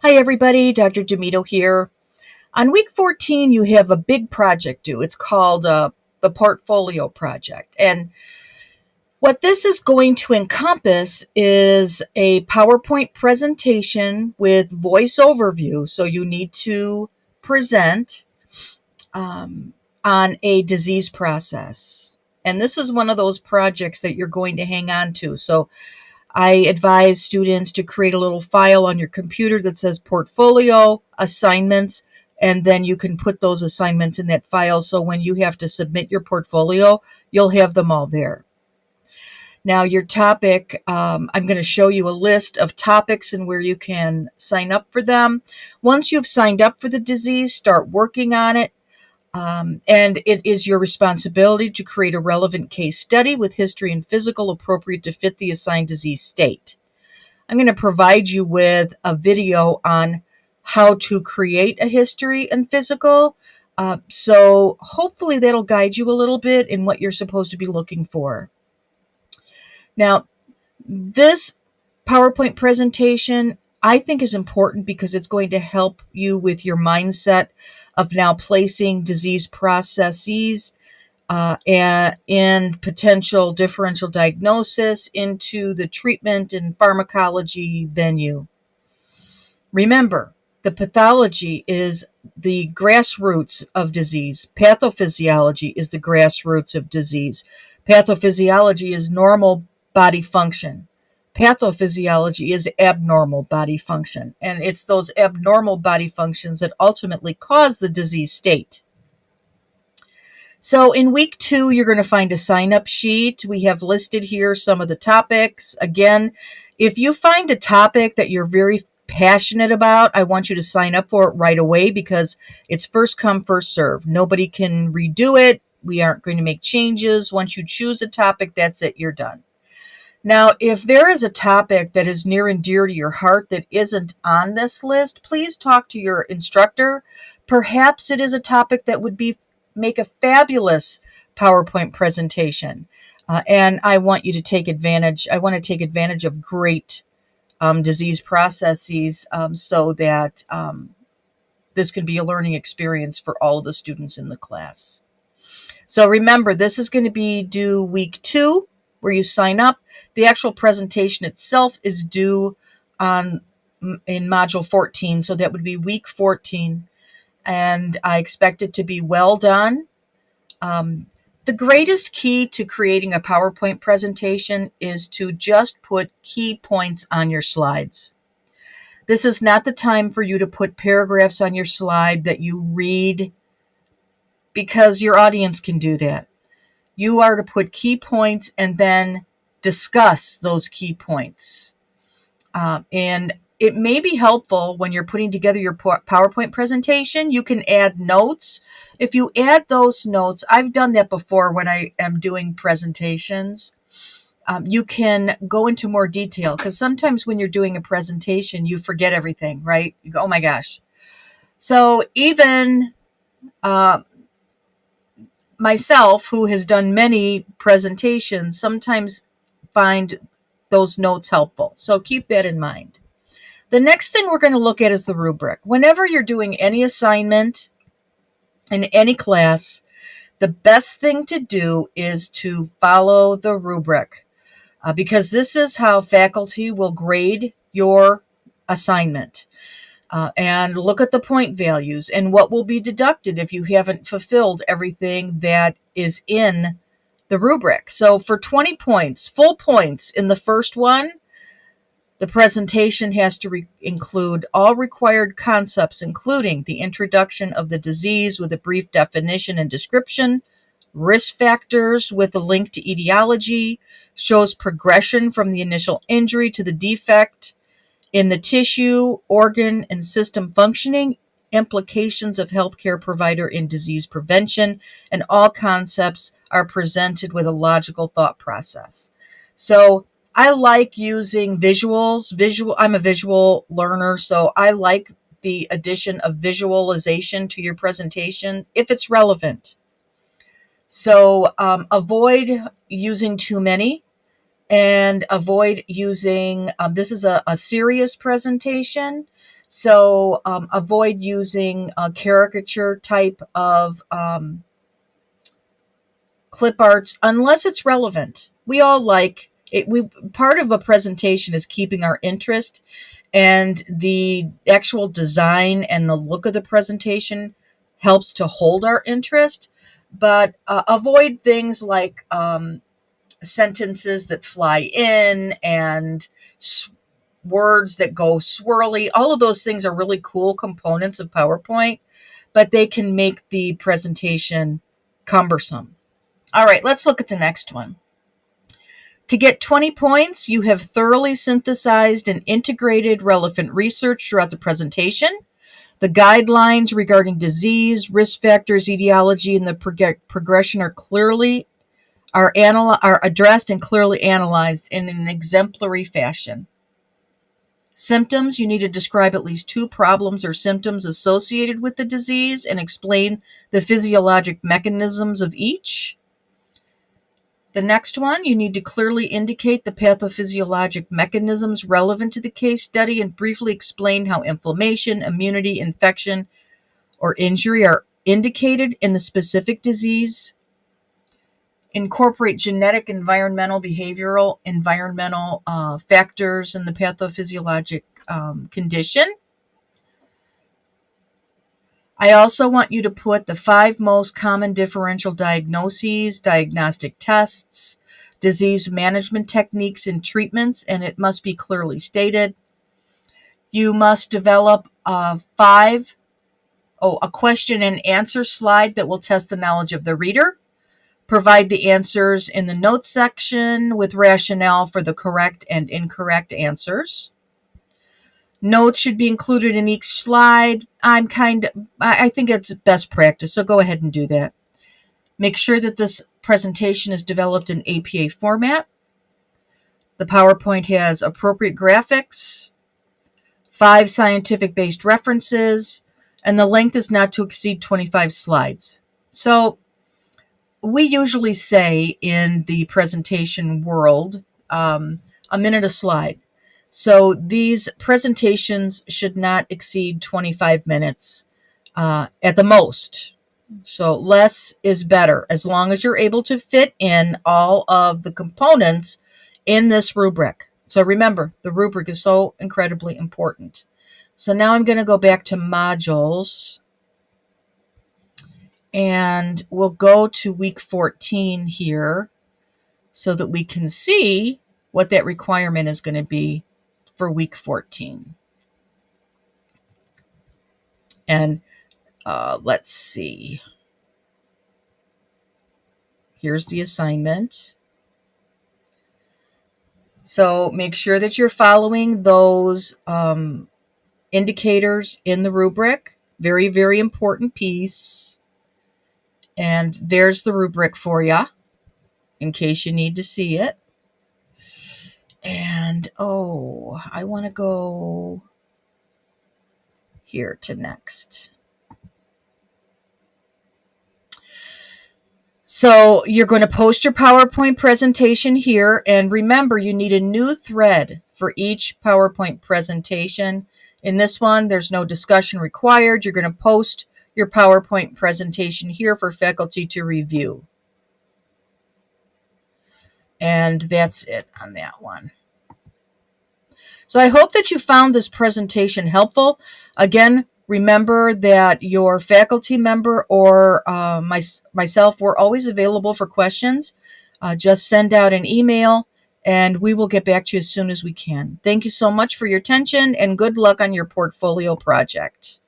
Hi, everybody. Dr. Demito here. On week 14, you have a big project due. It's called the Portfolio Project. And what this is going to encompass is a PowerPoint presentation with voice overview. So you need to present on a disease process. And this is one of those projects that you're going to hang on to. So I advise students to create a little file on your computer that says portfolio assignments, and then you can put those assignments in that file. So when you have to submit your portfolio, you'll have them all there. Now, your topic, I'm going to show you a list of topics and where you can sign up for them. Once you've signed up for the disease, start working on it. And it is your responsibility to create a relevant case study with history and physical appropriate to fit the assigned disease state. I'm going to provide you with a video on how to create a history and physical. So hopefully that'll guide you a little bit in what you're supposed to be looking for. Now, this PowerPoint presentation I think is important because it's going to help you with your mindset of now placing disease processes and potential differential diagnosis into the treatment and pharmacology venue. Remember, the pathology is the grassroots of disease. Pathophysiology is the grassroots of disease. Pathophysiology is normal body function. Pathophysiology is abnormal body function, and it's those abnormal body functions that ultimately cause the disease state. So in week 2, you're going to find a sign-up sheet. We have listed here some of the topics. Again, if you find a topic that you're very passionate about, I want you to sign up for it right away because it's first come, first serve. Nobody can redo it. We aren't going to make changes. Once you choose a topic, that's it. You're done. Now, if there is a topic that is near and dear to your heart that isn't on this list, please talk to your instructor. Perhaps it is a topic that would make a fabulous PowerPoint presentation. And I want you to take advantage. I want to take advantage of great disease processes so that this can be a learning experience for all of the students in the class. So remember, this is going to be due week 2, where you sign up. The actual presentation itself is due in module 14, so that would be week 14, and I expect it to be well done. The greatest key to creating a PowerPoint presentation is to just put key points on your slides. This is not the time for you to put paragraphs on your slide that you read because your audience can do that. You are to put key points and then discuss those key points. And it may be helpful when you're putting together your PowerPoint presentation. You can add notes. If you add those notes, I've done that before when I am doing presentations. You can go into more detail because sometimes when you're doing a presentation, you forget everything, right? You go, oh my gosh. So even myself, who has done many presentations, sometimes find those notes helpful. So keep that in mind. The next thing we're going to look at is the rubric. Whenever you're doing any assignment in any class, the best thing to do is to follow the rubric because this is how faculty will grade your assignment. And look at the point values and what will be deducted if you haven't fulfilled everything that is in the rubric. So for 20 points, full points in the first one, the presentation has to include all required concepts, including the introduction of the disease with a brief definition and description, risk factors with a link to etiology, shows progression from the initial injury to the defect in the tissue, organ, and system functioning, implications of healthcare provider in disease prevention, and all concepts are presented with a logical thought process. So I like using visuals. I'm a visual learner, so I like the addition of visualization to your presentation if it's relevant. So avoid using too many. And avoid using, this is a serious presentation. So avoid using a caricature type of clip arts unless it's relevant. We all like it. Part of a presentation is keeping our interest, and the actual design and the look of the presentation helps to hold our interest. But avoid things like sentences that fly in and words that go swirly. All of those things are really cool components of PowerPoint, but they can make the presentation cumbersome. All right, let's look at the next one. To get 20 points, you have thoroughly synthesized and integrated relevant research throughout the presentation. The guidelines regarding disease, risk factors, etiology, and the progression are addressed and clearly analyzed in an exemplary fashion. Symptoms, you need to describe at least 2 problems or symptoms associated with the disease and explain the physiologic mechanisms of each. The next one, you need to clearly indicate the pathophysiologic mechanisms relevant to the case study and briefly explain how inflammation, immunity, infection, or injury are indicated in the specific disease. Incorporate genetic, environmental, behavioral, factors in the pathophysiologic condition. I also want you to put the 5 most common differential diagnoses, diagnostic tests, disease management techniques, and treatments, and it must be clearly stated. You must develop a question and answer slide that will test the knowledge of the reader. Provide the answers in the notes section with rationale for the correct and incorrect answers. Notes should be included in each slide. I think it's best practice, so go ahead and do that. Make sure that this presentation is developed in APA format. The PowerPoint has appropriate graphics, 5 scientific-based references, and the length is not to exceed 25 slides. So we usually say in the presentation world, a minute a slide. So these presentations should not exceed 25 minutes at the most. So less is better, as long as you're able to fit in all of the components in this rubric. So remember, the rubric is so incredibly important. So now I'm going to go back to modules, and we'll go to week 14 here so that we can see what that requirement is going to be for week 14. And let's see. Here's the assignment. So make sure that you're following those indicators in the rubric. Very, very important piece. And there's the rubric for you in case you need to see it. And, I want to go here to next. So you're going to post your PowerPoint presentation here. And remember, you need a new thread for each PowerPoint presentation. In this one, there's no discussion required. You're going to post your PowerPoint presentation here for faculty to review. And that's it on that one. So I hope that you found this presentation helpful. Again, remember that your faculty member or myself, we're always available for questions. Just send out an email and we will get back to you as soon as we can. Thank you so much for your attention and good luck on your portfolio project.